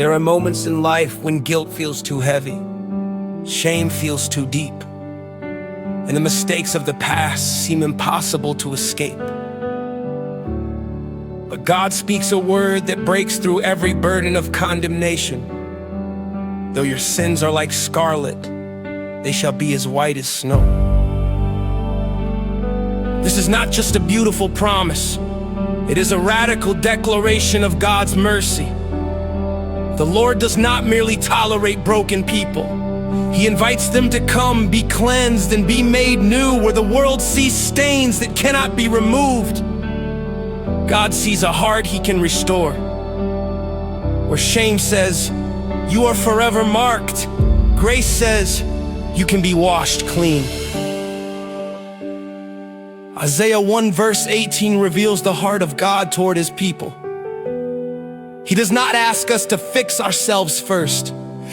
There are moments in life when guilt feels too heavy, shame feels too deep, and the mistakes of the past seem impossible to escape. But God speaks a word that breaks through every burden of condemnation. Though your sins are like scarlet, they shall be as white as snow. This is not just a beautiful promise. It is a radical declaration of God's mercy. The Lord does not merely tolerate broken people. He invites them to come, be cleansed, and be made new where the world sees stains that cannot be removed. God sees a heart He can restore. Where shame says, "You are forever marked," grace says, "You can be washed clean." Isaiah 1 verse 18 reveals the heart of God toward His people. He does not ask us to fix ourselves first.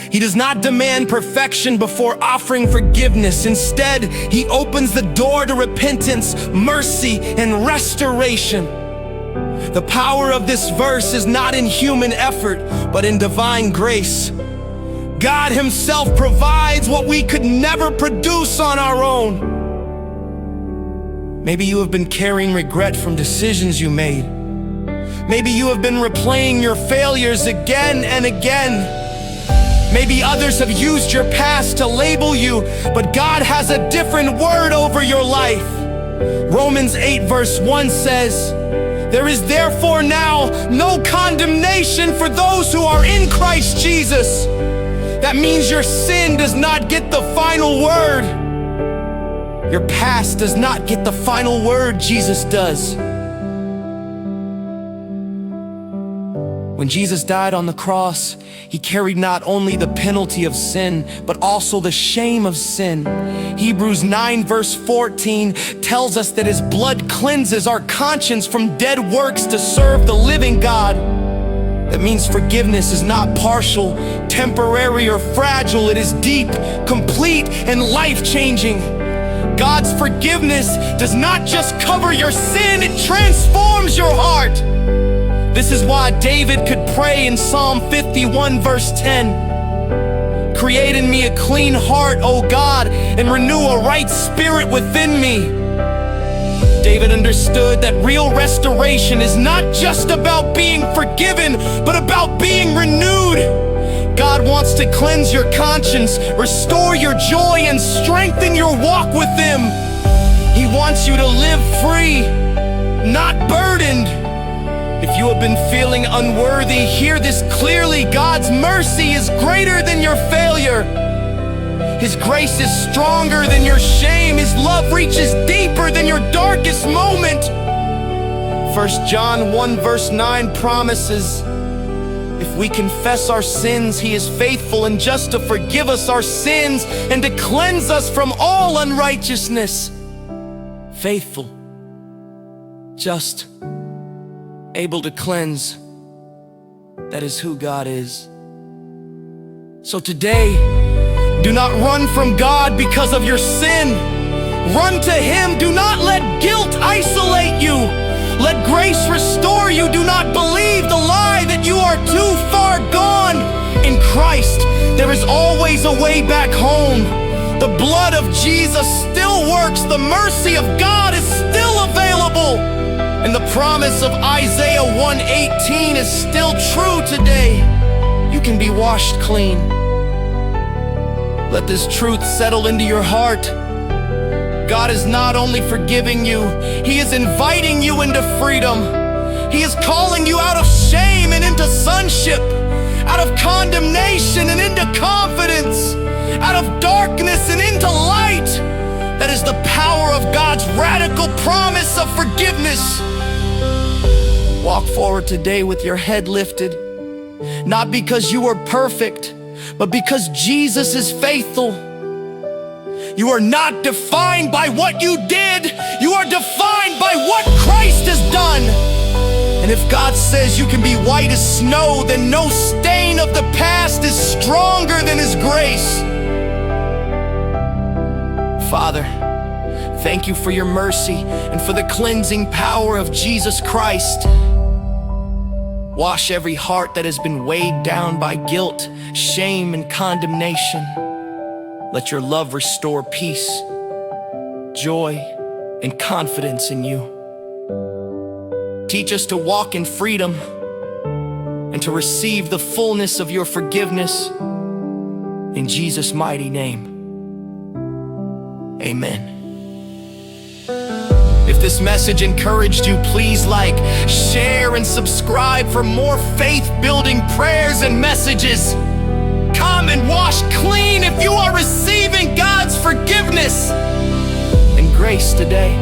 He does not demand perfection before offering forgiveness. Instead, He opens the door to repentance, mercy, and restoration. The power of this verse is not in human effort, but in divine grace. God Himself provides what we could never produce on our own. Maybe you have been carrying regret from decisions you made. Maybe you have been replaying your failures again and again. Maybe others have used your past to label you, but God has a different word over your life. Romans 8 verse 1 says, "There is therefore now no condemnation for those who are in Christ Jesus." That means your sin does not get the final word. Your past does not get the final word, Jesus does. When Jesus died on the cross, He carried not only the penalty of sin, but also the shame of sin. Hebrews 9 verse 14 tells us that His blood cleanses our conscience from dead works to serve the living God. That means forgiveness is not partial, temporary, or fragile. It is deep, complete, and life-changing. God's forgiveness does not just cover your sin, it transforms your heart. This is why David could pray in Psalm 51 verse 10, "Create in me a clean heart, O God, and renew a right spirit within me." David understood that real restoration is not just about being forgiven, but about being renewed. God wants to cleanse your conscience, restore your joy, and strengthen your walk with Him. He wants you to live free, not burdened. If you have been feeling unworthy, hear this clearly. God's mercy is greater than your failure. His grace is stronger than your shame. His love reaches deeper than your darkest moment. 1 John 1 verse 9 promises, if we confess our sins, He is faithful and just to forgive us our sins and to cleanse us from all unrighteousness. Faithful, just, able to cleanse. That is who God is. So today, do not run from God because of your sin. Run to Him. Do not let guilt isolate you. Let grace restore you. Do not believe the lie that you are too far gone. In Christ, there is always a way back home. The blood of Jesus still works. The mercy of God is still available. And the promise of Isaiah 1:18 is still true today. You can be washed clean. Let this truth settle into your heart. God is not only forgiving you, He is inviting you into freedom. He is calling you out of shame and into sonship, out of condemnation and into confidence, out of darkness and into light. That is the power of God's radical promise of forgiveness. Walk forward today with your head lifted, not because you are perfect, but because Jesus is faithful. You are not defined by what you did. You are defined by what Christ has done. And if God says you can be white as snow, then no stain of the past is stronger than His grace. Father, thank You for Your mercy and for the cleansing power of Jesus Christ. Wash every heart that has been weighed down by guilt, shame, and condemnation. Let your love restore peace, joy, and confidence in you. Teach us to walk in freedom and to receive the fullness of your forgiveness. In Jesus' mighty name, amen. If this message encouraged you, please like, share, and subscribe for more faith-building prayers and messages. Come and wash clean if you are receiving God's forgiveness and grace today.